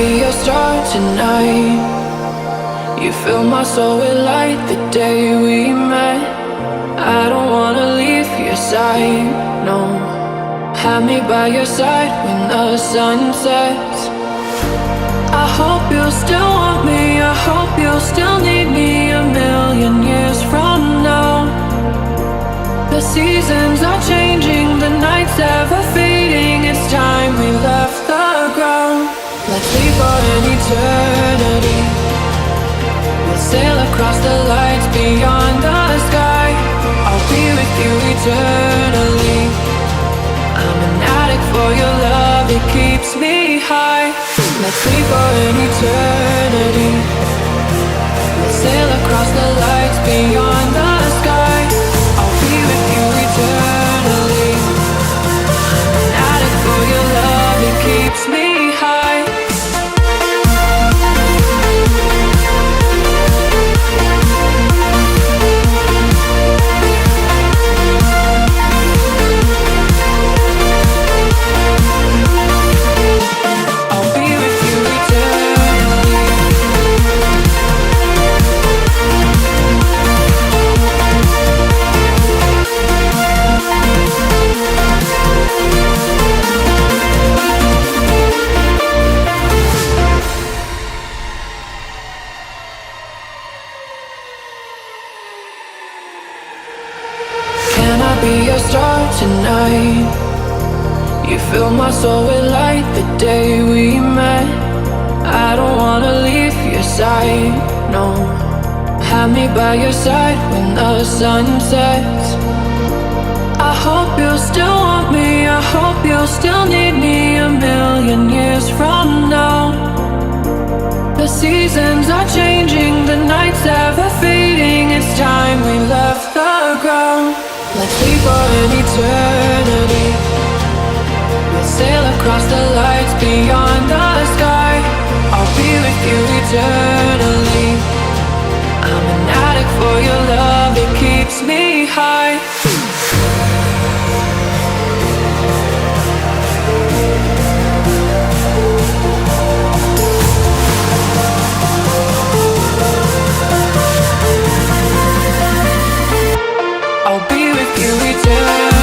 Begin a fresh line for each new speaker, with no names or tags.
be your star tonight? You fill my soul with light the day we met. I don't wanna leave your side, no. Have me by your side when the sun sets. I hope you'll still want me, I hope you'll still need me a million years from now. The seasons are changing, the nights ever fading. It's time we left the ground. Let's leave for an eternity. We'll sail across the lights beyond the sky. I'll be with you eternally. I'm an addict for your love, it keeps me high. Let's leave for an eternity. We'll sail across the lights beyond the sky. I'll be with you eternally. I'm an addict for your love, it keeps me high. Be your star tonight. You fill my soul with light the day we met. I don't wanna leave your side, no. Have me by your side when the sun sets. I hope you'll still want me, I hope you'll still need me a million years from now. The seasons are changing, the nights ever fading. It's time we left the ground. Let's leave for an eternity. We'll sail across the lights beyond the sky. I'll be with you eternally. I'm an addict for your love, it keeps me high. I'll be with you eternally.